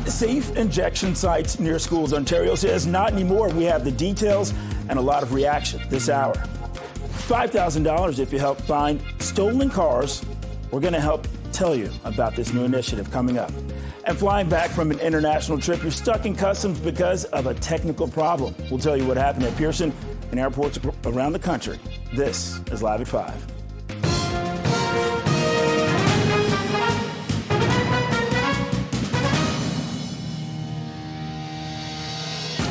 Safe injection sites near schools. Ontario says not anymore. We have the details and a lot of reaction this hour. $5,000 if you help find stolen cars. We're going to help tell you about this new initiative coming up. And flying back from an international trip, you're stuck in customs because of a technical problem. We'll tell you what happened at Pearson and airports around the country. This is Live at 5.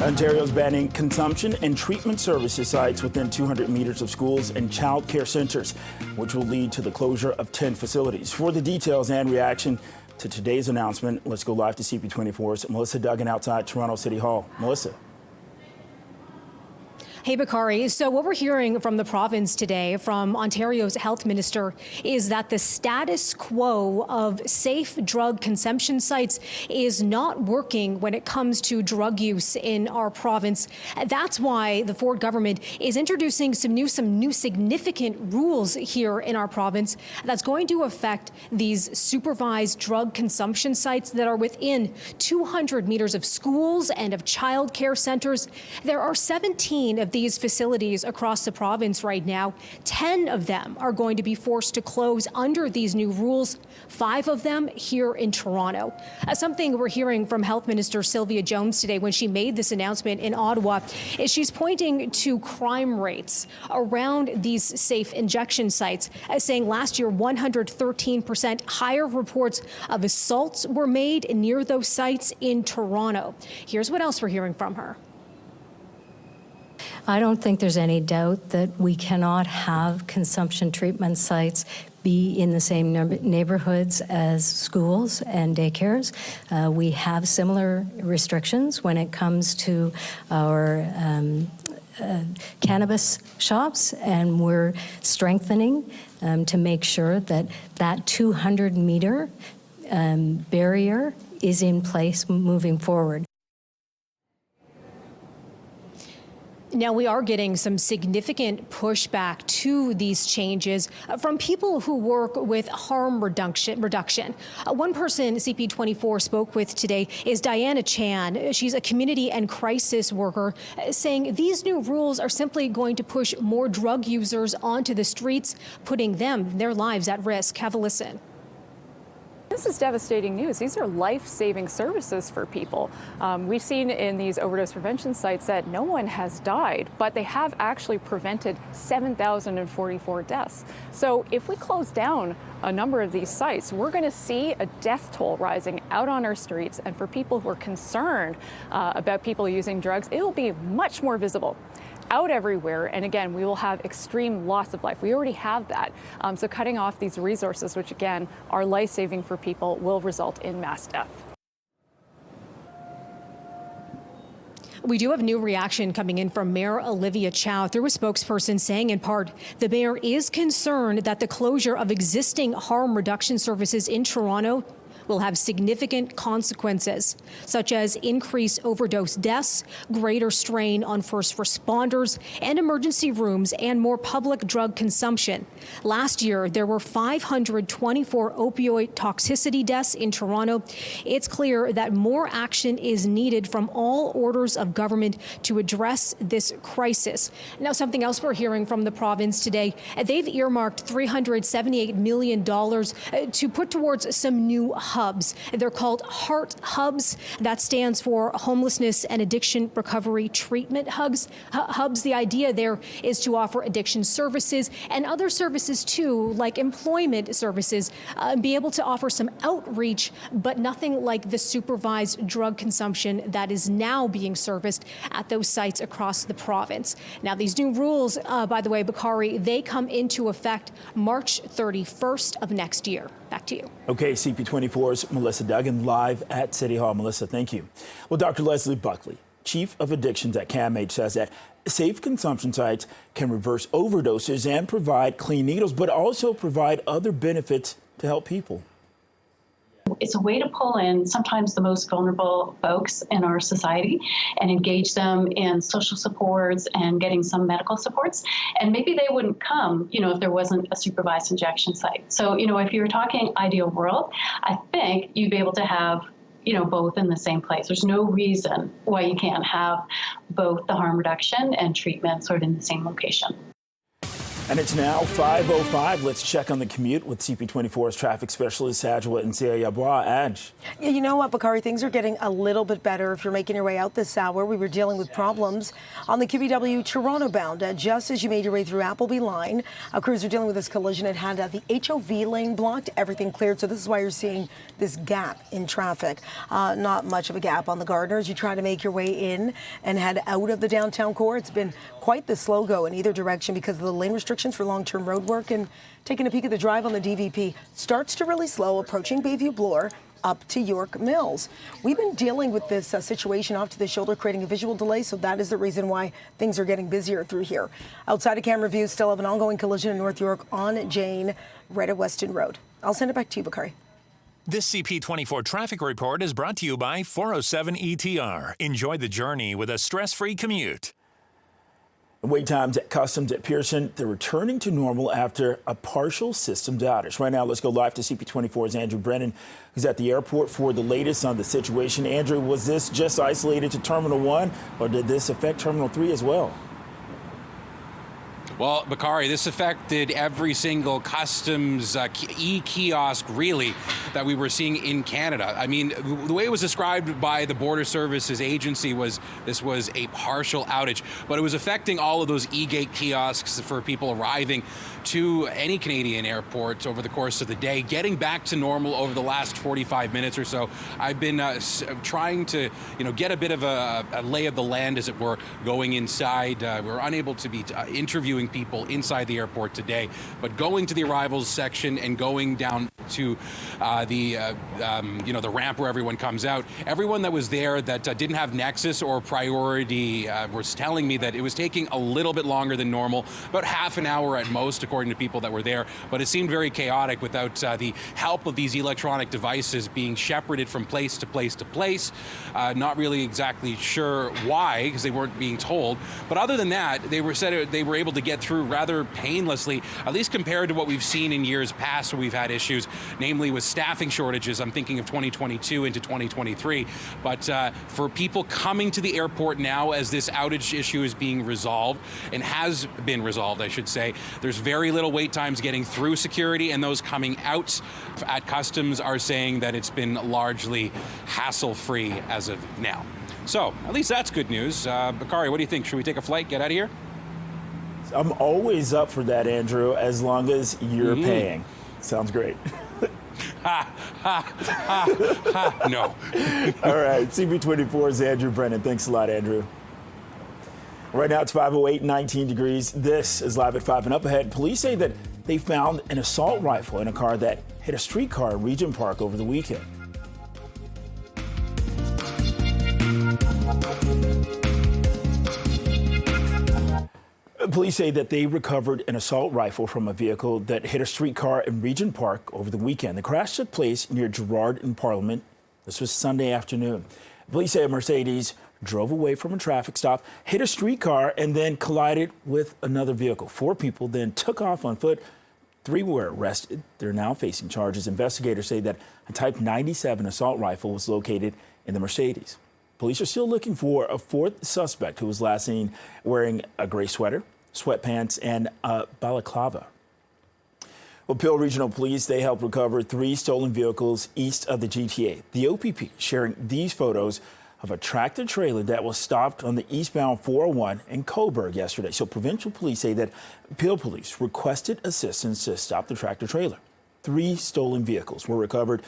Ontario's banning consumption and treatment services sites within 200 meters of schools and child care centers, which will lead to the closure of 10 facilities. For the details and reaction to today's announcement, let's go live to CP24's Melissa Duggan outside Toronto City Hall. Melissa. Hey, Bakari. So what we're hearing from the province today from Ontario's health minister is that the status quo of safe drug consumption sites is not working when it comes to drug use in our province. That's why the Ford government is introducing some new significant rules here in our province that's going to affect these supervised drug consumption sites that are within 200 meters of schools and of child care centers. There are 17 of these facilities across the province right now. 10 of them are going to be forced to close under these new rules, 5 of them here in Toronto. Something we're hearing from Health Minister Sylvia Jones today when she made this announcement in Ottawa is she's pointing to crime rates around these safe injection sites, saying last year 113% higher reports of assaults were made near those sites in Toronto. Here's what else we're hearing from her. I don't think there's any doubt that we cannot have consumption treatment sites be in the same neighborhoods as schools and daycares. We have similar restrictions when it comes to our cannabis shops, and we're strengthening to make sure that that 200-meter barrier is in place moving forward. Now, we are getting some significant pushback to these changes from people who work with harm reduction. One person CP24 spoke with today is Diana Chan. She's a community and crisis worker, saying these new rules are simply going to push more drug users onto the streets, putting their lives at risk. Have a listen. This is devastating news. These are life-saving services for people. We've seen in these overdose prevention sites that no one has died, but they have actually prevented 7,044 deaths. So if we close down a number of these sites, we're going to see a death toll rising out on our streets. And for people who are concerned about people using drugs, it will be much more visible out everywhere, and again, we will have extreme loss of life. We already have that. So cutting off these resources, which again are life-saving for people, will result in mass death. We do have new reaction coming in from Mayor Olivia Chow through a spokesperson saying, in part, the mayor is concerned that the closure of existing harm reduction services in Toronto will have significant consequences, such as increased overdose deaths, greater strain on first responders and emergency rooms, and more public drug consumption. Last year, there were 524 opioid toxicity deaths in Toronto. It's clear that more action is needed from all orders of government to address this crisis. Now, something else we're hearing from the province today, they've earmarked $378 million to put towards some new hubs. They're called HEART hubs. That stands for Homelessness and Addiction Recovery Treatment hubs. The idea there is to offer addiction services and other services too, like employment services, be able to offer some outreach, but nothing like the supervised drug consumption that is now being serviced at those sites across the province. Now, these new rules, by the way, Bakari, they come into effect March 31st of next year. Back to you. Okay, CP24's Melissa Duggan live at City Hall. Melissa, thank you. Well, Dr. Leslie Buckley, Chief of Addictions at CAMH, says that safe consumption sites can reverse overdoses and provide clean needles, but also provide other benefits to help people. It's a way to pull in sometimes the most vulnerable folks in our society and engage them in social supports and getting some medical supports. And maybe they wouldn't come, if there wasn't a supervised injection site. So, if you were talking ideal world, I think you'd be able to have both in the same place. There's no reason why you can't have both the harm reduction and treatment sort of in the same location. And it's now 5:05. Let's check on the commute with CP24's traffic specialist, Sajwa and Yabwa. Aj. Yeah, you know what, Bakari? Things are getting a little bit better if you're making your way out this hour. We were dealing with problems on the QBW Toronto bound. Just as you made your way through Appleby Line, crews are dealing with this collision. It had the HOV lane blocked, everything cleared. So this is why you're seeing this gap in traffic. Not much of a gap on the Gardners. You try to make your way in and head out of the downtown core. It's been quite the slow go in either direction because of the lane restrictions for long-term road work. And taking a peek at the drive on the DVP, starts to really slow approaching Bayview Bloor up to York Mills. We've been dealing with this situation off to the shoulder, creating a visual delay, so that is the reason why things are getting busier through here. Outside of camera view, still have an ongoing collision in North York on Jane, right at Weston Road. I'll send it back to you, Bakari. This CP24 traffic report is brought to you by 407 ETR. Enjoy the journey with a stress-free commute. Wait times at customs at Pearson, they're returning to normal after a partial systems outage. Right now, let's go live to CP24's Andrew Brennan, who's at the airport for the latest on the situation. Andrew, was this just isolated to Terminal 1, or did this affect Terminal 3 as well? Well, Bakari, this affected every single customs e-kiosk, really, that we were seeing in Canada. I mean, the way it was described by the Border Services Agency was this was a partial outage, but it was affecting all of those e-gate kiosks for people arriving to any Canadian airport over the course of the day, getting back to normal over the last 45 minutes or so. I've been trying to, get a bit of a lay of the land, as it were, going inside. We're unable to be interviewing people inside the airport today, but going to the arrivals section and going down to the ramp where everyone comes out. Everyone that was there that didn't have Nexus or priority was telling me that it was taking a little bit longer than normal, about half an hour at most, according to people that were there. But it seemed very chaotic without the help of these electronic devices being shepherded from place to place to place. Not really exactly sure why, because they weren't being told. But other than that, they were able to get through rather painlessly, at least compared to what we've seen in years past where we've had issues, namely with staffing shortages. I'm thinking of 2022 into 2023. But for people coming to the airport now, as this outage issue is being resolved, and has been resolved, I should say, there's very little wait times getting through security, and those coming out at customs are saying that it's been largely hassle-free as of now. So at least that's good news. Bakari, what do you think? Should we take a flight, get out of here? I'm always up for that, Andrew, as long as you're paying. Sounds great. No. All right, CP24's Andrew Brennan. Thanks a lot, Andrew. Right now it's 5:08, 19 degrees. This is Live at 5 and up ahead. Police say that they found an assault rifle in a car that hit a streetcar in Regent Park over the weekend. Police say that they recovered an assault rifle from a vehicle that hit a streetcar in Regent Park over the weekend. The crash took place near Gerrard and Parliament. This was Sunday afternoon. Police say a Mercedes drove away from a traffic stop, hit a streetcar, and then collided with another vehicle. 4 people then took off on foot. 3 were arrested. They're now facing charges. Investigators say that a Type 97 assault rifle was located in the Mercedes. Police are still looking for a 4th suspect who was last seen wearing a gray sweater, sweatpants, and a balaclava. Well, Peel Regional Police, they helped recover 3 stolen vehicles east of the GTA. The OPP sharing these photos of a tractor trailer that was stopped on the eastbound 401 in Coburg yesterday. So provincial police say that Peel Police requested assistance to stop the tractor trailer. 3 stolen vehicles were recovered.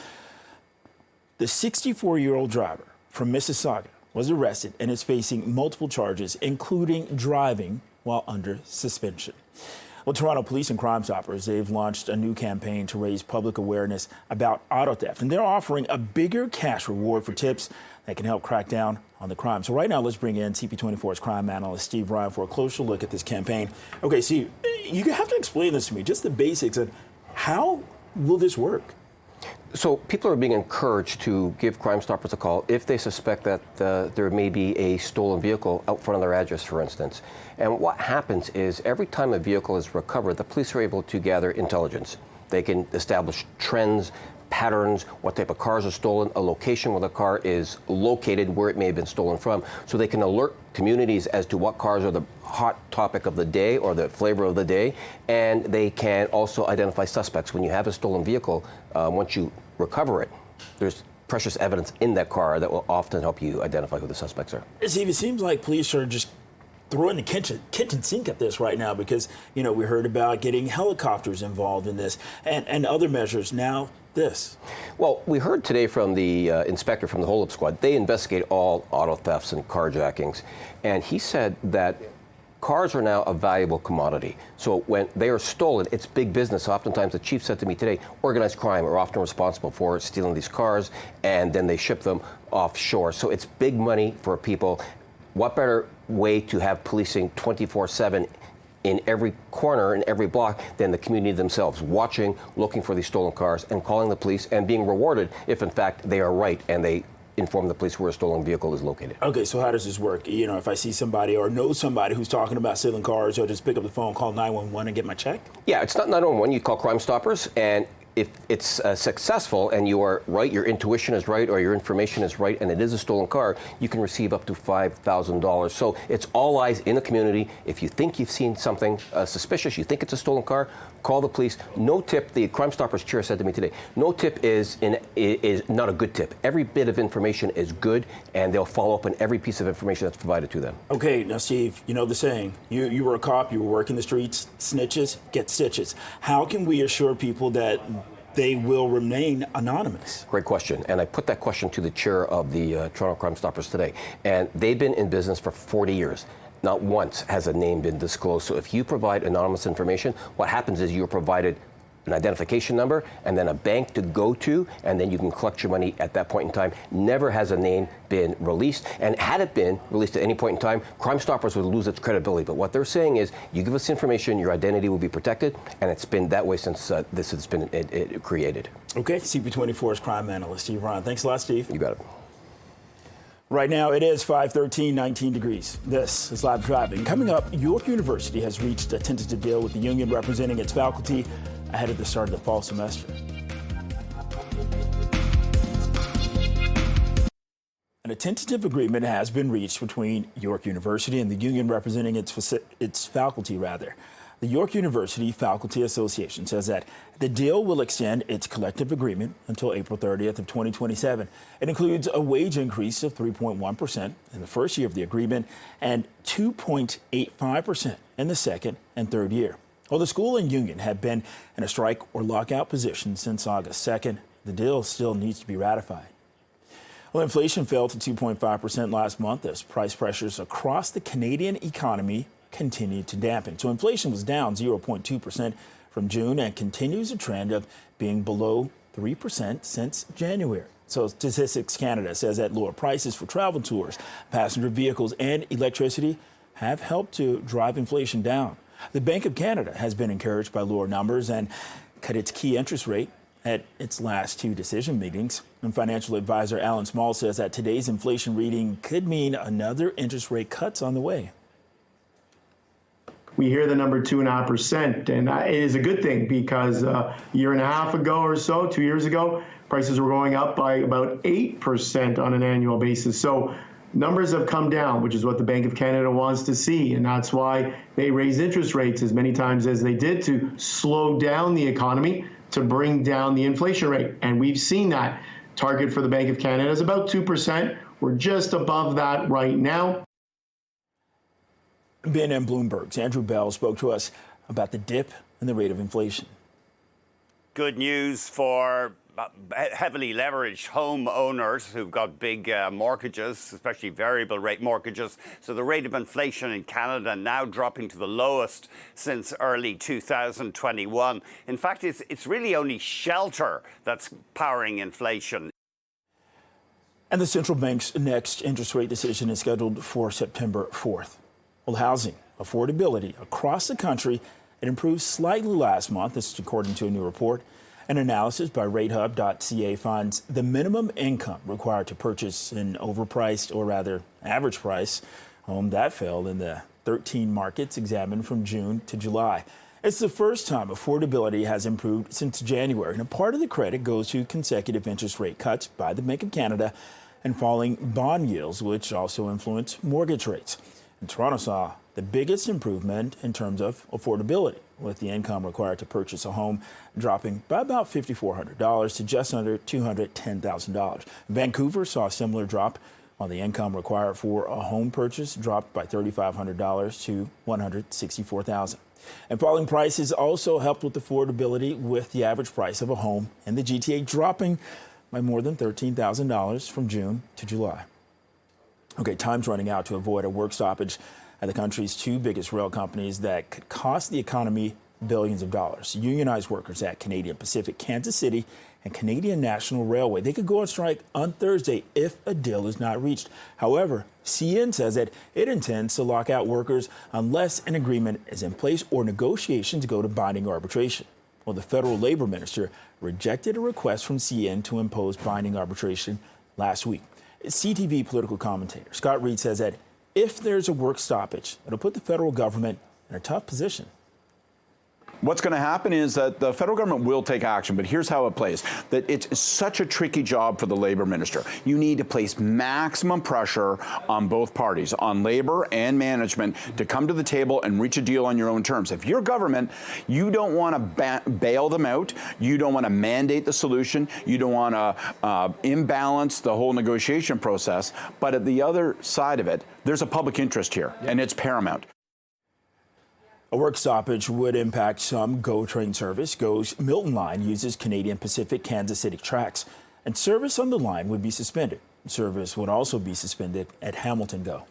The 64-year-old driver from Mississauga was arrested and is facing multiple charges, including driving while under suspension. Well, Toronto Police and Crime Stoppers, they've launched a new campaign to raise public awareness about auto theft, and they're offering a bigger cash reward for tips that can help crack down on the crime. So right now, let's bring in CP24's crime analyst, Steve Ryan, for a closer look at this campaign. Okay, Steve, you have to explain this to me, just the basics of how will this work? So people are being encouraged to give Crime Stoppers a call if they suspect that there may be a stolen vehicle out front of their address, for instance. And what happens is every time a vehicle is recovered, the police are able to gather intelligence. They can establish trends, patterns, what type of cars are stolen, a location where the car is located, where it may have been stolen from, so they can alert communities as to what cars are the hot topic of the day or the flavor of the day, and they can also identify suspects. When you have a stolen vehicle, once you recover it, there's precious evidence in that car that will often help you identify who the suspects are. Steve, it seems like police are just throwing the kitchen sink at this right now because, you know, we heard about getting helicopters involved in this and other measures. Now this. Well, we heard today from the inspector from the hold-up squad. They investigate all auto thefts and carjackings, and he said that cars are now a valuable commodity. So when they are stolen, it's big business. Oftentimes, the chief said to me today, organized crime are often responsible for stealing these cars, and then they ship them offshore. So it's big money for people. What better way to have policing 24/7 in every corner, in every block, than the community themselves, watching, looking for these stolen cars, and calling the police and being rewarded if, in fact, they are right and they inform the police where a stolen vehicle is located. Okay, so how does this work? You know, if I see somebody or know somebody who's talking about stealing cars, I'll just pick up the phone, call 911 and get my check? Yeah, it's not 911. You call Crime Stoppers, and if it's successful and you are right, your intuition is right, or your information is right, and it is a stolen car, you can receive up to $5,000. So it's all eyes in the community. If you think you've seen something suspicious, you think it's a stolen car, call the police. No tip, the Crime Stoppers chair said to me today, no tip is not a good tip. Every bit of information is good, and they'll follow up on every piece of information that's provided to them. Okay, now Steve, you know the saying, you were a cop, you were working the streets, snitches get stitches. How can we assure people that they will remain anonymous? Great question. And I put that question to the chair of the Toronto Crime Stoppers today. And they've been in business for 40 years. Not once has a name been disclosed. So if you provide anonymous information, what happens is you're provided an identification number and then a bank to go to, and then you can collect your money at that point in time. Never has a name been released. And had it been released at any point in time, Crime Stoppers would lose its credibility. But what they're saying is, you give us information, your identity will be protected, and it's been that way since this has been created. Okay, CP24's crime analyst, Steve Ron. Thanks a lot, Steve. You got it. Right now, it is 5:13, 19 degrees. This is Live Driving. Coming up, York University has reached a tentative deal with the union representing its faculty ahead of the start of the fall semester. And a tentative agreement has been reached between York University and the union representing its faculty. The York University Faculty Association says that the deal will extend its collective agreement until April 30th of 2027. It includes a wage increase of 3.1% in the first year of the agreement and 2.85% in the second and third year. Well, the school and union have been in a strike or lockout position since August 2nd. The deal still needs to be ratified. Well, inflation fell to 2.5% last month as price pressures across the Canadian economy continued to dampen. So inflation was down 0.2% from June and continues a trend of being below 3% since January. So Statistics Canada says that lower prices for travel tours, passenger vehicles, and electricity have helped to drive inflation down. The Bank of Canada has been encouraged by lower numbers and cut its key interest rate at its last two decision meetings. And financial advisor Alan Small says that today's inflation reading could mean another interest rate cuts on the way. We hear the number 2.5%, and it is a good thing because a year and a half ago or so, 2 years ago, prices were going up by about 8% on an annual basis. So numbers have come down, which is what the Bank of Canada wants to see, and that's why they raised interest rates as many times as they did to slow down the economy, to bring down the inflation rate. And we've seen that. Target for the Bank of Canada is about 2%. We're just above that right now. BNN Bloomberg's Andrew Bell spoke to us about the dip in the rate of inflation. Good news for heavily leveraged homeowners who've got big mortgages, especially variable rate mortgages. So the rate of inflation in Canada now dropping to the lowest since early 2021. In fact, it's really only shelter that's powering inflation. And the central bank's next interest rate decision is scheduled for September 4th. Well, housing affordability across the country, it improved slightly last month. This is according to a new report. An analysis by ratehub.ca finds the minimum income required to purchase an overpriced, or rather average price home, that fell in the 13 markets examined from June to July. It's the first time affordability has improved since January, and a part of the credit goes to consecutive interest rate cuts by the Bank of Canada and falling bond yields, which also influence mortgage rates. And Toronto saw the biggest improvement in terms of affordability, with the income required to purchase a home dropping by about $5,400 to just under $210,000. Vancouver saw a similar drop, while the income required for a home purchase dropped by $3,500 to $164,000. And falling prices also helped with affordability, with the average price of a home in the GTA dropping by more than $13,000 from June to July. Okay, time's running out to avoid a work stoppage at the country's two biggest rail companies that could cost the economy billions of dollars. Unionized workers at Canadian Pacific, Kansas City, and Canadian National Railway, they could go on strike on Thursday if a deal is not reached. However, CN says that it intends to lock out workers unless an agreement is in place or negotiations go to binding arbitration. Well, the federal labor minister rejected a request from CN to impose binding arbitration last week. CTV political commentator Scott Reed says that if there's a work stoppage, it'll put the federal government in a tough position. What's going to happen is that the federal government will take action, but here's how it plays. That it's such a tricky job for the labor minister. You need to place maximum pressure on both parties, on labor and management, to come to the table and reach a deal on your own terms. If you're government, you don't want to bail them out. You don't want to mandate the solution. You don't want to imbalance the whole negotiation process. But at the other side of it, there's a public interest here, and it's paramount. A work stoppage would impact some GO train service. GO's Milton line uses Canadian Pacific Kansas City tracks, and service on the line would be suspended. Service would also be suspended at Hamilton GO.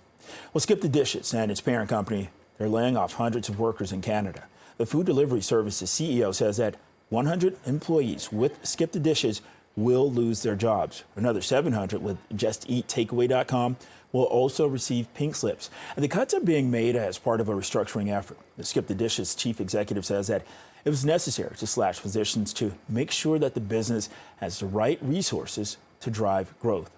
Well, Skip the Dishes and its parent company, they're laying off hundreds of workers in Canada. The food delivery service's CEO says that 100 employees with Skip the Dishes will lose their jobs. Another 700 with JustEatTakeaway.com will also receive pink slips. And the cuts are being made as part of a restructuring effort. The Skip the Dishes chief executive says that it was necessary to slash positions to make sure that the business has the right resources to drive growth.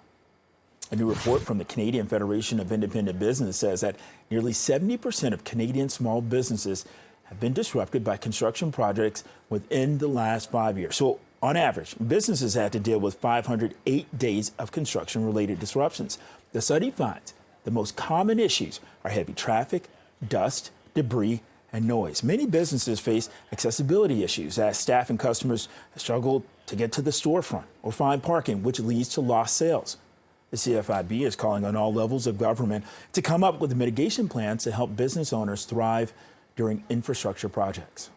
A new report from the Canadian Federation of Independent Business says that nearly 70% of Canadian small businesses have been disrupted by construction projects within the last 5 years. So on average, businesses had to deal with 508 days of construction-related disruptions. The study finds the most common issues are heavy traffic, dust, debris, and noise. Many businesses face accessibility issues as staff and customers struggle to get to the storefront or find parking, which leads to lost sales. The CFIB is calling on all levels of government to come up with mitigation plans to help business owners thrive during infrastructure projects.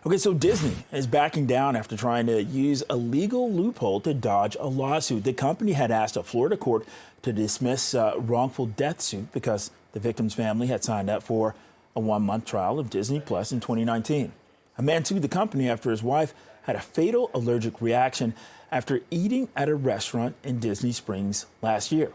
Okay, so Disney is backing down after trying to use a legal loophole to dodge a lawsuit. The company had asked a Florida court to dismiss a wrongful death suit because the victim's family had signed up for a 1-month trial of Disney Plus in 2019. A man sued the company after his wife had a fatal allergic reaction after eating at a restaurant in Disney Springs last year.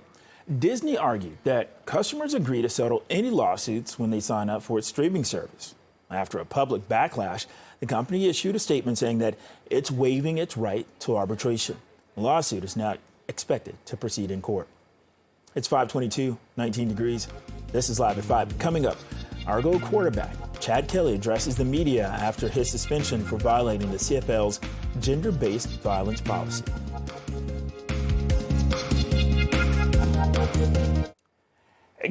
Disney argued that customers agree to settle any lawsuits when they sign up for its streaming service. After a public backlash, the company issued a statement saying that it's waiving its right to arbitration. The lawsuit is now expected to proceed in court. It's 5:22, 19 degrees. This is Live at 5. Coming up, Argo quarterback Chad Kelly addresses the media after his suspension for violating the CFL's gender-based violence policy.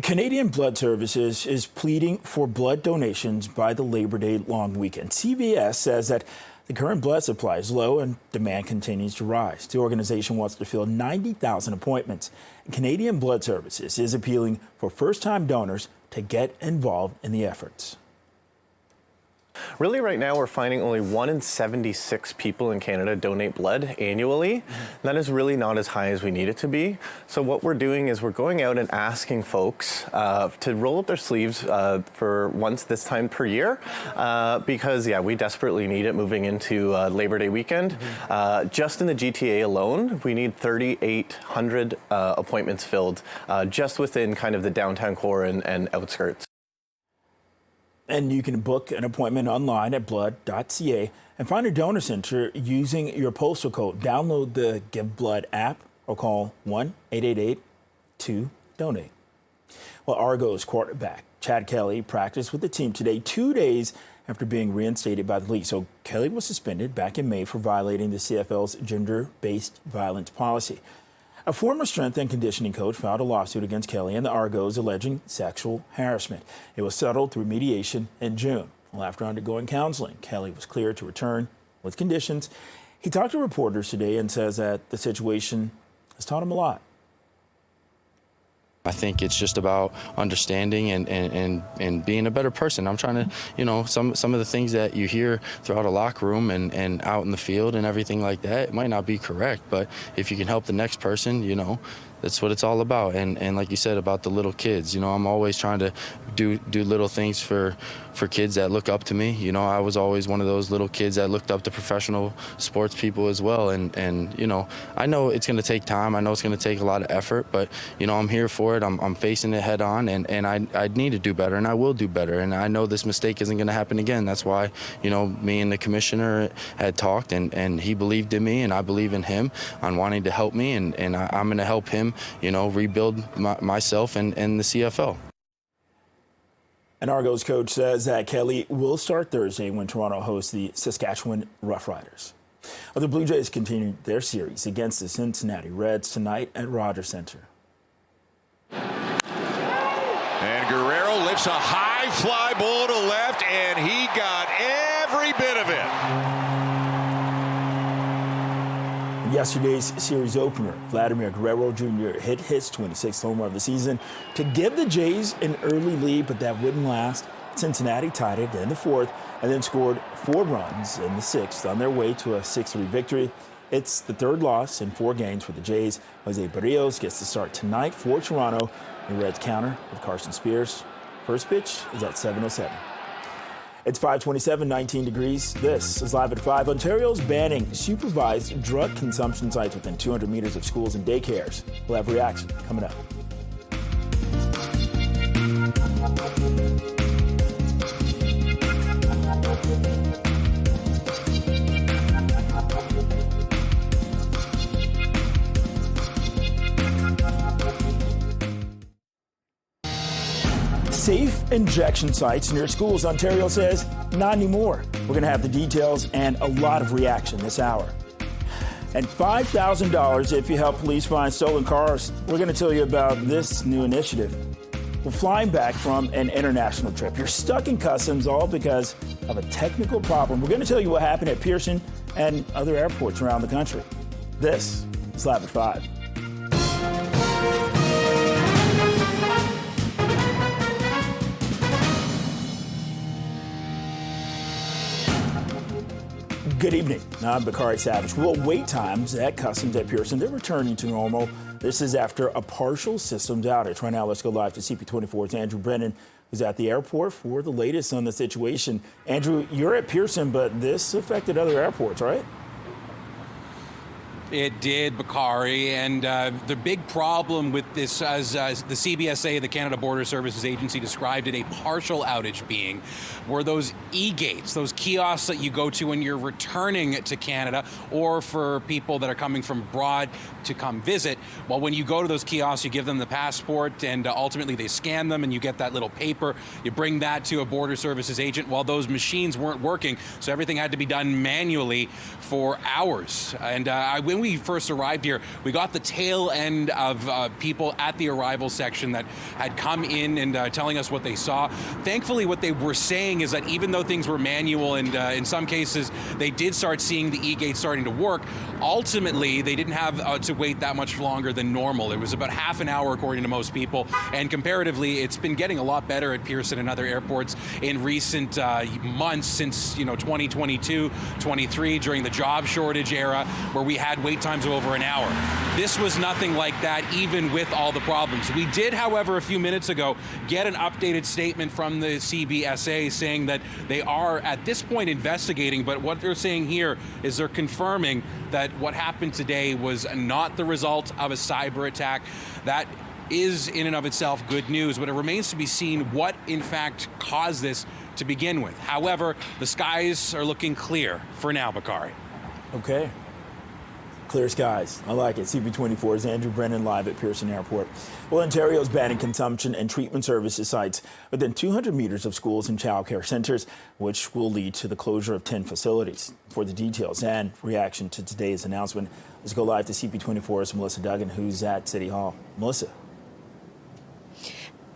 Canadian Blood Services is pleading for blood donations by the Labor Day long weekend. CBS says that the current blood supply is low and demand continues to rise. The organization wants to fill 90,000 appointments. Canadian Blood Services is appealing for first-time donors to get involved in the efforts. Really, right now, we're finding only 1 in 76 people in Canada donate blood annually. That is really not as high as we need it to be. So what we're doing is we're going out and asking folks to roll up their sleeves for once this time per year because, yeah, we desperately need it moving into Labor Day weekend. Just in the GTA alone, we need 3,800 appointments filled just within kind of the downtown core and outskirts. And you can book an appointment online at blood.ca and find a donor center using your postal code. Download the Give Blood app or call 1-888-2-DONATE. Well, Argo's quarterback Chad Kelly practiced with the team today, 2 days after being reinstated by the league. So Kelly was suspended back in May for violating the CFL's gender-based violence policy. A former strength and conditioning coach filed a lawsuit against Kelly and the Argos alleging sexual harassment. It was settled through mediation in June. Well, after undergoing counseling, Kelly was cleared to return with conditions. He talked to reporters today and says that the situation has taught him a lot. I think it's just about understanding and being a better person. I'm trying to, some of the things that you hear throughout a locker room and out in the field and everything like that, it might not be correct, but if you can help the next person, that's what it's all about. And like you said about the little kids, I'm always trying to do little things for kids that look up to me. I was always one of those little kids that looked up to professional sports people as well. And I know it's going to take time. I know it's going to take a lot of effort, but, I'm here for it. I'm facing it head on, and I need to do better, and I will do better. And I know this mistake isn't going to happen again. That's why, me and the commissioner had talked, and he believed in me, and I believe in him on wanting to help me, and I'm going to help him, rebuild myself and the CFL. An Argos coach says that Kelly will start Thursday when Toronto hosts the Saskatchewan Roughriders. Well, the Blue Jays continue their series against the Cincinnati Reds tonight at Rogers Center. And Guerrero lifts a high fly ball to left, and he got every bit of it. Yesterday's series opener, Vladimir Guerrero Jr. hit his 26th homer of the season to give the Jays an early lead, but that wouldn't last. Cincinnati tied it in the fourth and then scored 4 runs in the sixth on their way to a 6-3 victory. It's the third loss in 4 games for the Jays. Jose Barrios gets to start tonight for Toronto. The Reds counter with Carson Spears. First pitch is at 7:07. It's 5:27, 19 degrees. This is Live at 5. Ontario's banning supervised drug consumption sites within 200 meters of schools and daycares. We'll have reaction coming up. Safe injection sites near schools, Ontario says not anymore. We're going to have the details and a lot of reaction this hour. And $5,000 if you help police find stolen cars. We're going to tell you about this new initiative. We're flying back from an international trip. You're stuck in customs all because of a technical problem. We're going to tell you what happened at Pearson and other airports around the country. This is Live at 5. Good evening. I'm Bakari Savage. Well, wait times at customs at Pearson, they're returning to normal. This is after a partial systems outage. Right now, let's go live to CP24's Andrew Brennan, who's at the airport for the latest on the situation. Andrew, you're at Pearson, but this affected other airports, right? It did, Bakari, and the big problem with this, as the CBSA, the Canada Border Services Agency, described it, a partial outage being, were those e-gates, those kiosks that you go to when you're returning to Canada, or for people that are coming from abroad to come visit. Well, when you go to those kiosks, you give them the passport, and ultimately they scan them, and you get that little paper. You bring that to a Border Services agent. Well, those machines weren't working, so everything had to be done manually for hours. And when we first arrived here, we got the tail end of people at the arrival section that had come in and telling us what they saw. Thankfully, what they were saying is that even though things were manual and in some cases they did start seeing the e-gate starting to work, ultimately they didn't have to wait that much longer than normal. It was about half an hour according to most people, and comparatively it's been getting a lot better at Pearson and other airports in recent months since 2022, 23 during the job shortage era where we had wait times of over an hour. This was nothing like that, even with all the problems. We did, however, a few minutes ago, get an updated statement from the CBSA saying that they are, at this point, investigating, but what they're saying here is they're confirming that what happened today was not the result of a cyber attack. That is, in and of itself, good news, but it remains to be seen what, in fact, caused this to begin with. However, the skies are looking clear for now, Bakari. Okay. Clear skies. I like it. CP24's Andrew Brennan live at Pearson Airport. Well, Ontario's banning consumption and treatment services sites within 200 meters of schools and child care centres, which will lead to the closure of 10 facilities. For the details and reaction to today's announcement, let's go live to CP24's Melissa Duggan, who's at City Hall. Melissa.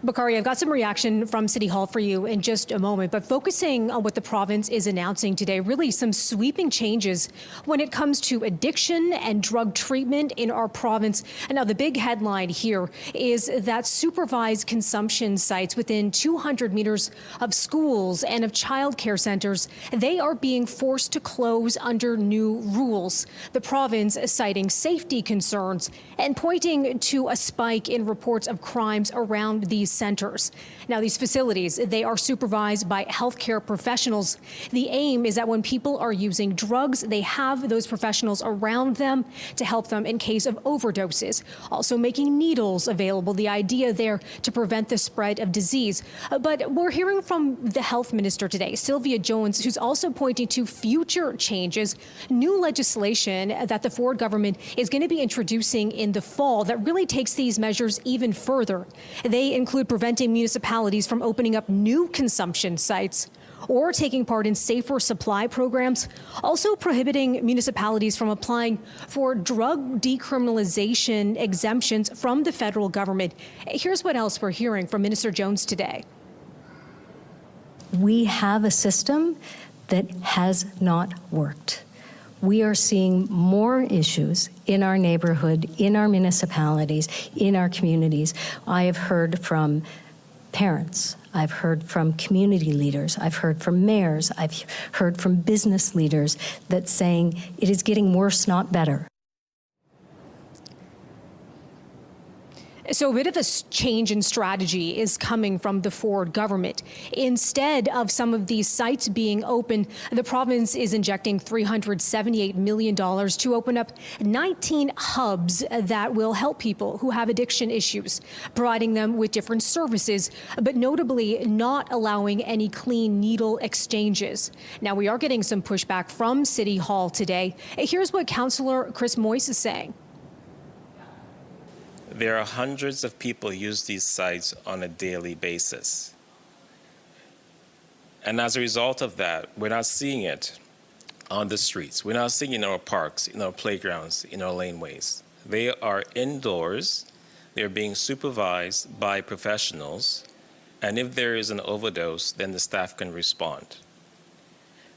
Bakari, I've got some reaction from City Hall for you in just a moment, but focusing on what the province is announcing today, really some sweeping changes when it comes to addiction and drug treatment in our province. And now the big headline here is that supervised consumption sites within 200 meters of schools and of child care centres, they are being forced to close under new rules. The province citing safety concerns and pointing to a spike in reports of crimes around these centers. Now, these facilities, they are supervised by healthcare professionals. The aim is that when people are using drugs, they have those professionals around them to help them in case of overdoses. Also making needles available, the idea there to prevent the spread of disease. But we're hearing from the health minister today, Sylvia Jones, who's also pointing to future changes, new legislation that the Ford government is going to be introducing in the fall that really takes these measures even further. They include preventing municipalities from opening up new consumption sites or taking part in safer supply programs, also prohibiting municipalities from applying for drug decriminalization exemptions from the federal government. Here's what else we're hearing from Minister Jones today. We have a system that has not worked. We are seeing more issues in our neighborhood, in our municipalities, in our communities. I have heard from parents. I've heard from community leaders. I've heard from mayors. I've heard from business leaders that saying it is getting worse, not better. So a bit of a change in strategy is coming from the Ford government. Instead of some of these sites being open, the province is injecting $378 million to open up 19 hubs that will help people who have addiction issues, providing them with different services, but notably not allowing any clean needle exchanges. Now, we are getting some pushback from City Hall today. Here's what Councillor Chris Moyse is saying. There are hundreds of people who use these sites on a daily basis. And as a result of that, we're not seeing it on the streets. We're not seeing it in our parks, in our playgrounds, in our laneways. They are indoors. They're being supervised by professionals. And if there is an overdose, then the staff can respond.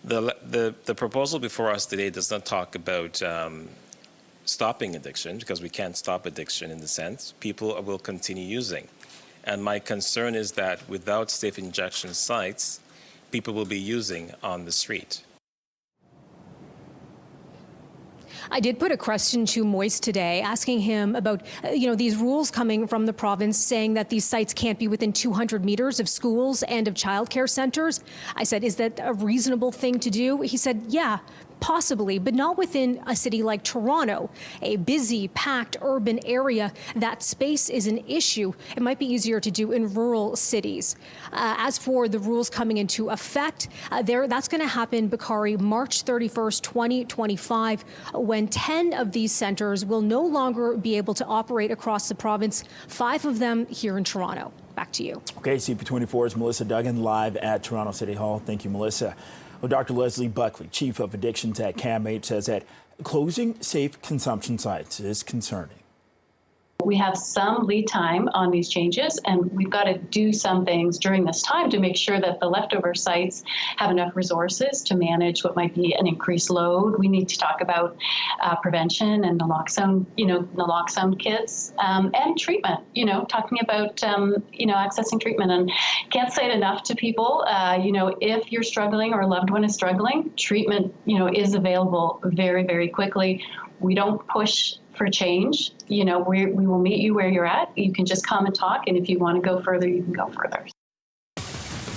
The proposal before us today does not talk about stopping addiction, because we can't stop addiction in the sense people will continue using. And my concern is that without safe injection sites, people will be using on the street. I did put a question to Moyse today, asking him about, these rules coming from the province saying that these sites can't be within 200 meters of schools and of childcare centers. I said, is that a reasonable thing to do? He said, yeah, possibly, but not within a city like Toronto, a busy, packed urban area. That space is an issue. It might be easier to do in rural cities. As for the rules coming into effect, that's going to happen, Bakari, March 31st, 2025, when 10 of these centers will no longer be able to operate across the province, 5 of them here in Toronto. Back to you. Okay, CP24's Melissa Duggan live at Toronto City Hall. Thank you, Melissa. Well, Dr. Leslie Buckley, Chief of Addictions at CAMH, says that closing safe consumption sites is concerning. We have some lead time on these changes, and we've got to do some things during this time to make sure that the leftover sites have enough resources to manage what might be an increased load. We need to talk about prevention and naloxone kits and treatment. Talking about accessing treatment, and can't say it enough to people. If you're struggling or a loved one is struggling, treatment is available very, very quickly. We don't push for change. We will meet you where you're at. You can just come and talk, and if you want to go further, you can go further.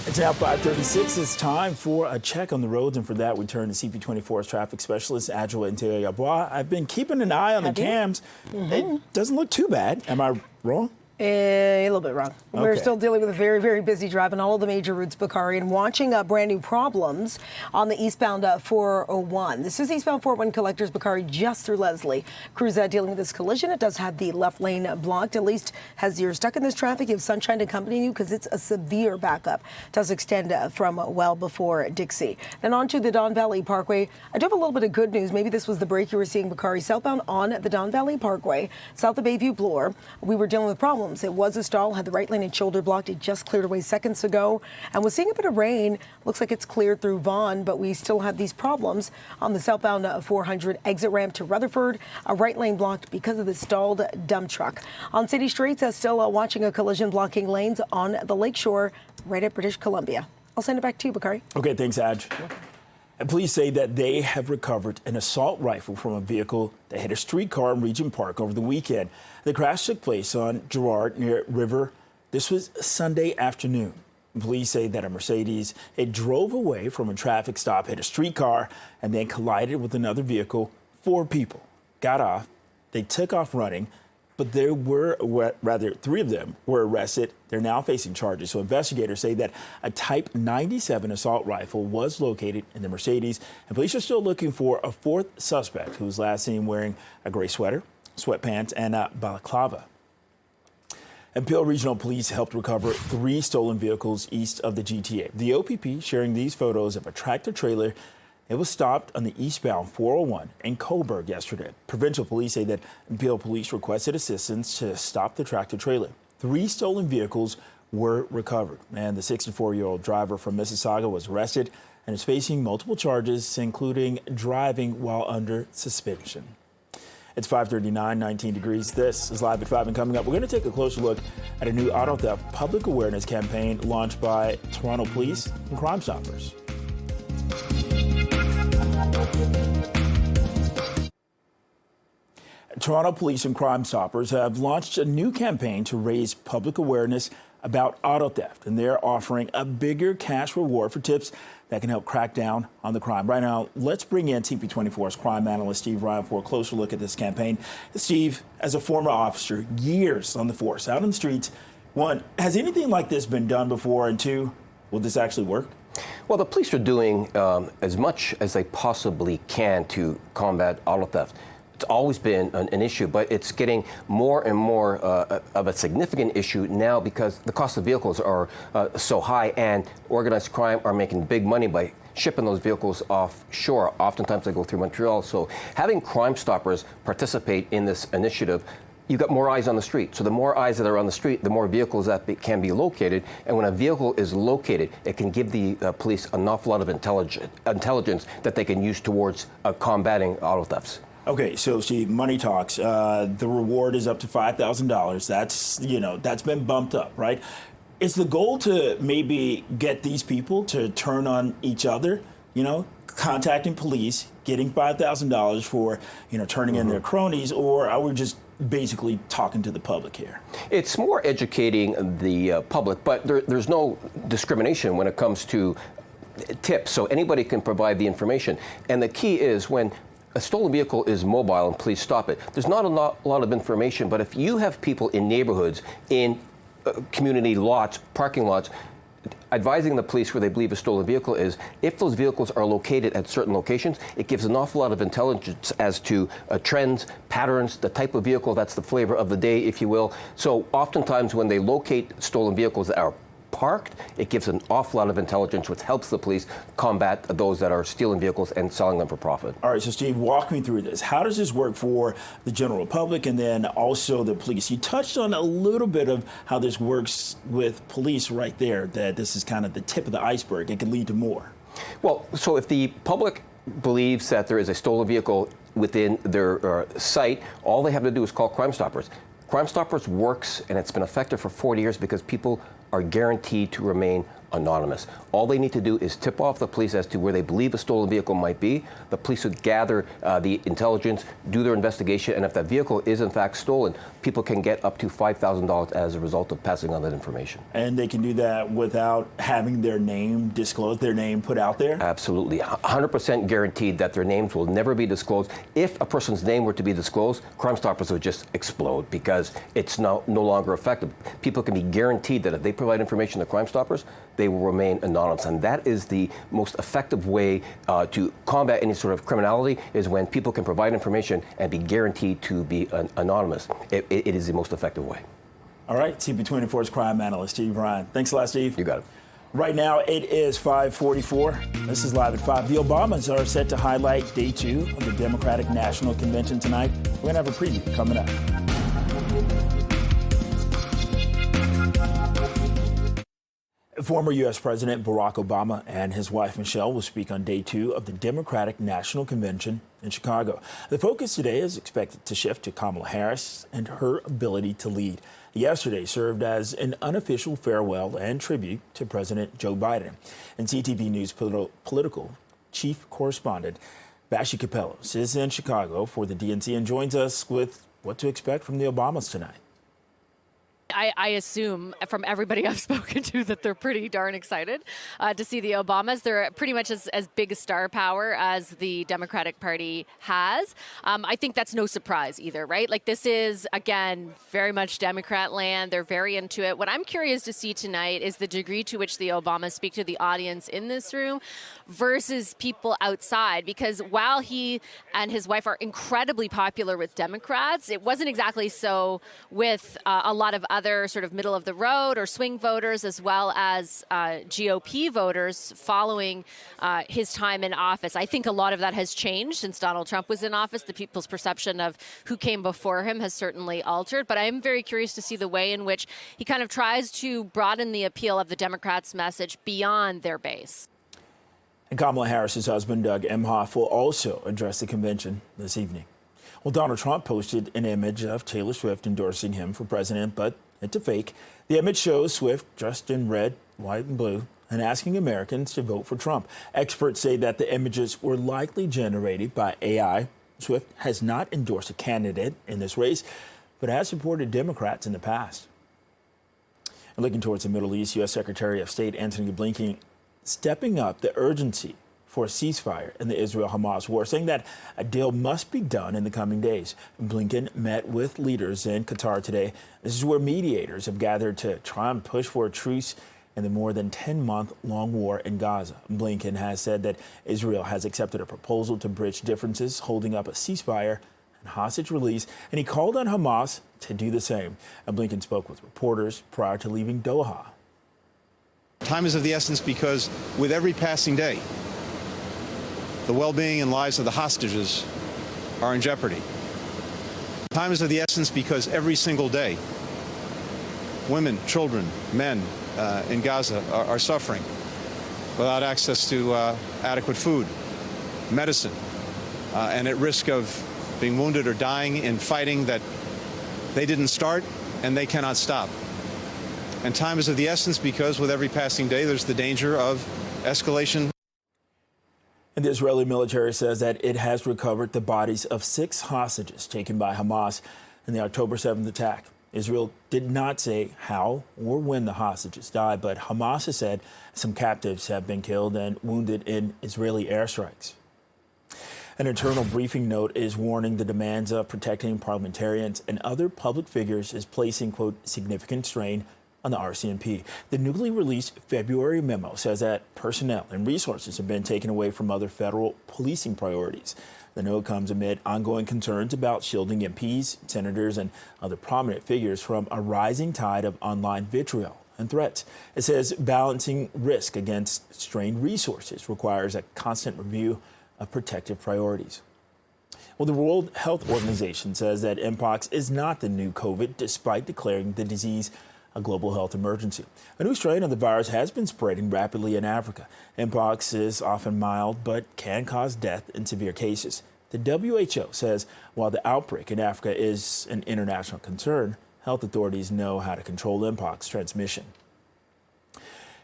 It's now 5:36. It's time for a check on the roads, and for that, we turn to CP24's traffic specialist, Adjoa Interior Bois. I've been keeping an eye on the cams. It doesn't look too bad. Am I wrong? A little bit wrong. We're Okay. still dealing with a very, very busy drive on all of the major routes, Bakari, and watching brand new problems on the eastbound 401. This is eastbound 401 collectors, Bakari, just through Leslie. Crews dealing with this collision. It does have the left lane blocked. At least as you're stuck in this traffic, you have Sunshine accompanying you because it's a severe backup. It does extend from well before Dixie. Then on to the Don Valley Parkway. I do have a little bit of good news. Maybe this was the break you were seeing, Bakari. Southbound on the Don Valley Parkway, south of Bayview Bloor, we were dealing with problems. It was a stall, had the right lane and shoulder blocked. It just cleared away seconds ago. And we're seeing a bit of rain. Looks like it's cleared through Vaughan, but we still have these problems on the southbound 400 exit ramp to Rutherford. A right lane blocked because of the stalled dump truck. On city streets, still watching a collision blocking lanes on the lakeshore right at British Columbia. I'll send it back to you, Bakari. Okay, thanks, Aj. And police say that they have recovered an assault rifle from a vehicle that hit a streetcar in Regent Park over the weekend. The crash took place on Girard near River. This was Sunday afternoon. Police say that a Mercedes, it drove away from a traffic stop, hit a streetcar, and then collided with another vehicle. 4 people got off. They took off running, but there were, rather, 3 of them were arrested. They're now facing charges. So investigators say that a Type 97 assault rifle was located in the Mercedes, and police are still looking for a 4th suspect who was last seen wearing a gray sweater, sweatpants, and a balaclava. And Peel Regional Police helped recover 3 stolen vehicles east of the GTA. The OPP sharing these photos of a tractor trailer. It was stopped on the eastbound 401 in Coburg yesterday. Provincial police say that Peel Police requested assistance to stop the tractor trailer. 3 stolen vehicles were recovered, and the 64-year-old driver from Mississauga was arrested and is facing multiple charges, including driving while under suspension. It's 5:39, 19 degrees. This is Live at 5, and coming up, we're going to take a closer look at a new auto theft public awareness campaign launched by Toronto Police and Crime Stoppers. Toronto Police and Crime Stoppers have launched a new campaign to raise public awareness about auto theft, and they're offering a bigger cash reward for tips that can help crack down on the crime. Right now, let's bring in CP24's crime analyst Steve Ryan for a closer look at this campaign. Steve, as a former officer, years on the force, out on the streets, 1, has anything like this been done before? And 2, will this actually work? Well, the police are doing as much as they possibly can to combat auto theft. It's always been an issue, but it's getting more and more of a significant issue now because the cost of vehicles are so high, and organized crime are making big money by shipping those vehicles offshore. Oftentimes they go through Montreal. So having Crime Stoppers participate in this initiative, you've got more eyes on the street. So the more eyes that are on the street, the more vehicles that can be located. And when a vehicle is located, it can give the police an awful lot of intelligence that they can use towards combating auto thefts. Okay, so Steve, money talks. The reward is up to $5,000. That's been bumped up, right? Is the goal to maybe get these people to turn on each other? Contacting police, getting $5,000 for turning in their cronies, or are we just basically talking to the public here? It's more educating the public, but there's no discrimination when it comes to tips. So anybody can provide the information, and the key is when a stolen vehicle is mobile and police stop it, there's not a lot of information, but if you have people in neighborhoods, in community lots, parking lots, advising the police where they believe a stolen vehicle is, if those vehicles are located at certain locations, it gives an awful lot of intelligence as to trends, patterns, the type of vehicle, that's the flavor of the day, if you will. So oftentimes when they locate stolen vehicles that are parked, it gives an awful lot of intelligence, which helps the police combat those that are stealing vehicles and selling them for profit. All right, so Steve, walk me through this. How does this work for the general public and then also the police? You touched on a little bit of how this works with police right there, that this is kind of the tip of the iceberg. It can lead to more. Well, so if the public believes that there is a stolen vehicle within their site, all they have to do is call Crime Stoppers. Crime Stoppers works, and it's been effective for 40 years because people are guaranteed to remain anonymous. All they need to do is tip off the police as to where they believe a stolen vehicle might be. The police would gather the intelligence, do their investigation, and if that vehicle is in fact stolen, people can get up to $5,000 as a result of passing on that information. And they can do that without having their name disclosed, their name put out there? Absolutely. 100% guaranteed that their names will never be disclosed. If a person's name were to be disclosed, Crime Stoppers would just explode because it's no longer effective. People can be guaranteed that if they provide information to Crime Stoppers, they will remain anonymous. And that is the most effective way to combat any sort of criminality, is when people can provide information and be guaranteed to be anonymous. It is the most effective way. All right, CP24's crime analyst, Steve Ryan. Thanks a lot, Steve. You got it. Right now, it is 5:44. This is Live at 5. The Obamas are set to highlight day 2 of the Democratic National Convention tonight. We're going to have a preview coming up. Former U.S. President Barack Obama and his wife Michelle will speak on day 2 of the Democratic National Convention in Chicago. The focus today is expected to shift to Kamala Harris and her ability to lead. Yesterday served as an unofficial farewell and tribute to President Joe Biden. And CTV News political chief correspondent Vashi Capellos is in Chicago for the DNC and joins us with what to expect from the Obamas tonight. I assume from everybody I've spoken to that they're pretty darn excited to see the Obamas. They're pretty much as big a star power as the Democratic Party has. I think that's no surprise either, right? Like, this is, again, very much Democrat land. They're very into it. What I'm curious to see tonight is the degree to which the Obamas speak to the audience in this room versus people outside. Because while he and his wife are incredibly popular with Democrats, it wasn't exactly so with a lot of other sort of middle of the road or swing voters, as well as GOP voters following his time in office. I think a lot of that has changed since Donald Trump was in office. The people's perception of who came before him has certainly altered. But I am very curious to see the way in which he kind of tries to broaden the appeal of the Democrats' message beyond their base. And Kamala Harris's husband, Doug Emhoff, will also address the convention this evening. Well, Donald Trump posted an image of Taylor Swift endorsing him for president, but it's a fake. The image shows Swift dressed in red, white, and blue and asking Americans to vote for Trump. Experts say that the images were likely generated by AI. Swift has not endorsed a candidate in this race, but has supported Democrats in the past. And looking towards the Middle East, U.S. Secretary of State Antony Blinken stepping up the urgency for a ceasefire in the Israel-Hamas war, saying that a deal must be done in the coming days. Blinken met with leaders in Qatar today. This is where mediators have gathered to try and push for a truce in the more than 10-month-long war in Gaza. Blinken has said that Israel has accepted a proposal to bridge differences, holding up a ceasefire and hostage release, and he called on Hamas to do the same. And Blinken spoke with reporters prior to leaving Doha. Time is of the essence because with every passing day, the well-being and lives of the hostages are in jeopardy. Time is of the essence because every single day, women, children, men in Gaza are suffering without access to adequate food, medicine, and at risk of being wounded or dying in fighting that they didn't start and they cannot stop. And time is of the essence because with every passing day, there's the danger of escalation. And the Israeli military says that it has recovered the bodies of 6 hostages taken by Hamas in the October 7th attack. Israel did not say how or when the hostages died, but Hamas has said some captives have been killed and wounded in Israeli airstrikes. An internal briefing note is warning the demands of protecting parliamentarians and other public figures is placing, quote, significant strain on the RCMP. The newly released February memo says that personnel and resources have been taken away from other federal policing priorities. The note comes amid ongoing concerns about shielding MPs, senators, and other prominent figures from a rising tide of online vitriol and threats. It says balancing risk against strained resources requires a constant review of protective priorities. Well, the World Health Organization says that Mpox is not the new COVID, despite declaring the disease a global health emergency. A new strain of the virus has been spreading rapidly in Africa. Mpox is often mild, but can cause death in severe cases. The WHO says while the outbreak in Africa is an international concern, health authorities know how to control Mpox transmission.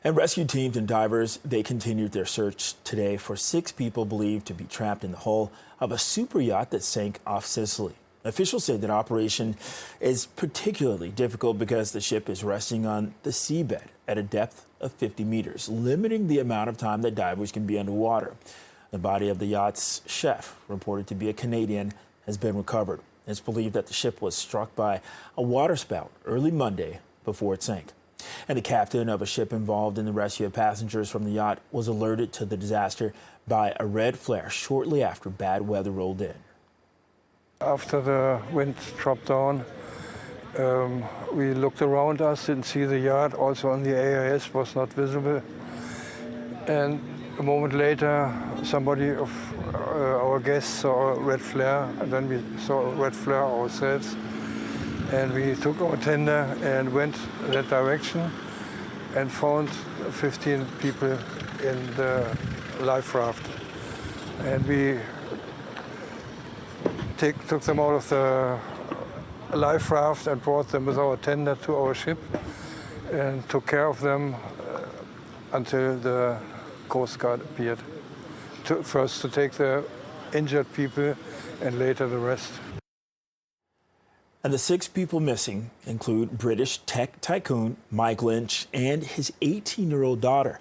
And rescue teams and divers, they continued their search today for 6 people believed to be trapped in the hull of a super yacht that sank off Sicily. Officials say that operation is particularly difficult because the ship is resting on the seabed at a depth of 50 meters, limiting the amount of time that divers can be underwater. The body of the yacht's chef, reported to be a Canadian, has been recovered. It's believed that the ship was struck by a waterspout early Monday before it sank. And the captain of a ship involved in the rescue of passengers from the yacht was alerted to the disaster by a red flare shortly after bad weather rolled in. After the wind dropped down, we looked around us, didn't see the yacht. Also on the AIS was not visible. And a moment later, somebody of our guests saw a red flare, and then we saw a red flare ourselves. And we took our tender and went that direction and found 15 people in the life raft. And we took them out of the life raft and brought them with our tender to our ship and took care of them until the Coast Guard appeared. First to take the injured people and later the rest. And the 6 people missing include British tech tycoon Mike Lynch and his 18-year-old daughter.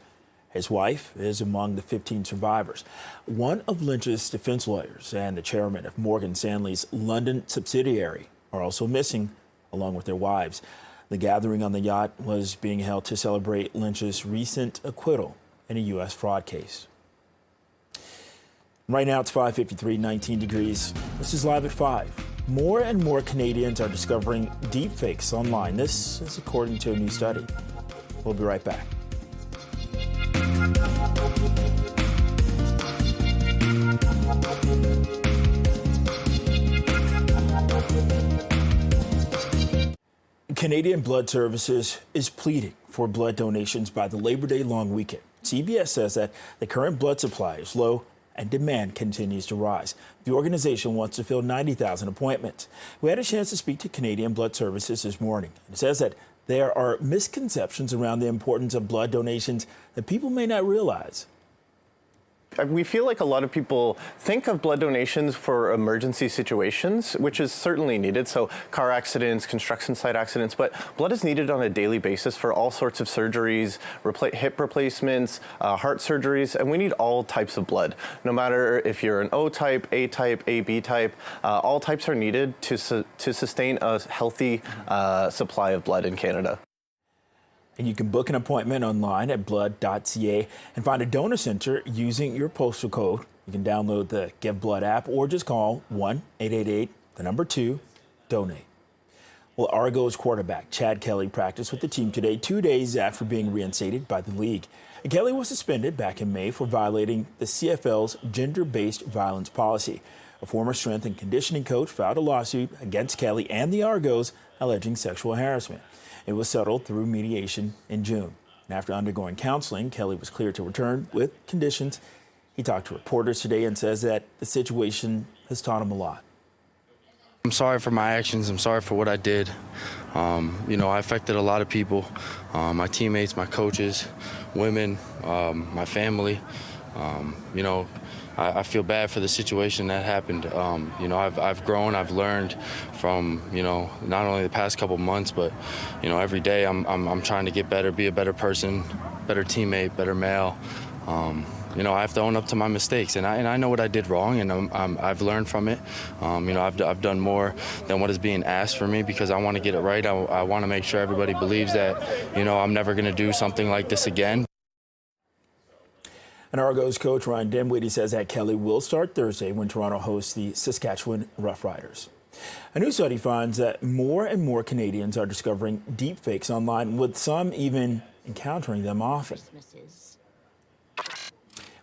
His wife is among the 15 survivors. One of Lynch's defense lawyers and the chairman of Morgan Stanley's London subsidiary are also missing, along with their wives. The gathering on the yacht was being held to celebrate Lynch's recent acquittal in a U.S. fraud case. Right now it's 5:53, 19 degrees. This is Live at 5. More and more Canadians are discovering deepfakes online. This is according to a new study. We'll be right back. Canadian Blood Services is pleading for blood donations by the Labor Day long weekend. CBS says that the current blood supply is low and demand continues to rise. The organization wants to fill 90,000 appointments. We had a chance to speak to Canadian Blood Services this morning. It says that there are misconceptions around the importance of blood donations that people may not realize. We feel like a lot of people think of blood donations for emergency situations, which is certainly needed. So car accidents, construction site accidents, but blood is needed on a daily basis for all sorts of surgeries, hip replacements, heart surgeries, and we need all types of blood. No matter if you're an O type, A type, AB type, all types are needed to sustain a healthy supply of blood in Canada. And you can book an appointment online at blood.ca and find a donor center using your postal code. You can download the Give Blood app or just call 1-888-2-DONATE. Well, Argos quarterback Chad Kelly practiced with the team today, 2 days after being reinstated by the league. And Kelly was suspended back in May for violating the CFL's gender-based violence policy. A former strength and conditioning coach filed a lawsuit against Kelly and the Argos alleging sexual harassment. It was settled through mediation in June. And after undergoing counseling, Kelly was cleared to return with conditions. He talked to reporters today and says that the situation has taught him a lot. I'm sorry for my actions. I'm sorry for what I did. I affected a lot of people, my teammates, my coaches, women, my family. I feel bad for the situation that happened. I've grown, I've learned from, not only the past couple months, but, every day I'm trying to get better, be a better person, better teammate, better male. I have to own up to my mistakes, and I know what I did wrong, and I've learned from it. I've done more than what is being asked for me because I want to get it right. I want to make sure everybody believes that, I'm never going to do something like this again. And Argos coach Ryan Dinwiddie says that Kelly will start Thursday when Toronto hosts the Saskatchewan Roughriders. A new study finds that more and more Canadians are discovering deepfakes online, with some even encountering them often.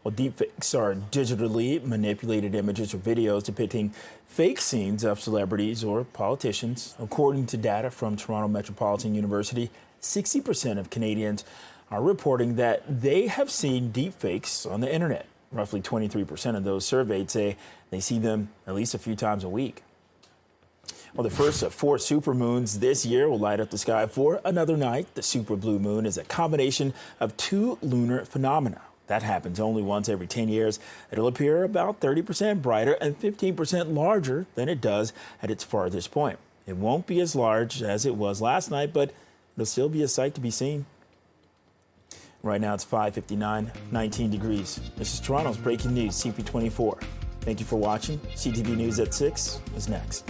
Well, deepfakes are digitally manipulated images or videos depicting fake scenes of celebrities or politicians. According to data from Toronto Metropolitan University, 60% of Canadians are reporting that they have seen deepfakes on the internet. Roughly 23% of those surveyed say they see them at least a few times a week. Well, the first of 4 supermoons this year will light up the sky for another night. The super blue moon is a combination of 2 lunar phenomena. That happens only once every 10 years. It'll appear about 30% brighter and 15% larger than it does at its farthest point. It won't be as large as it was last night, but it'll still be a sight to be seen. Right now it's 5:59, 19 degrees. This is Toronto's breaking news, CP24. Thank you for watching. CTV News at 6 is next.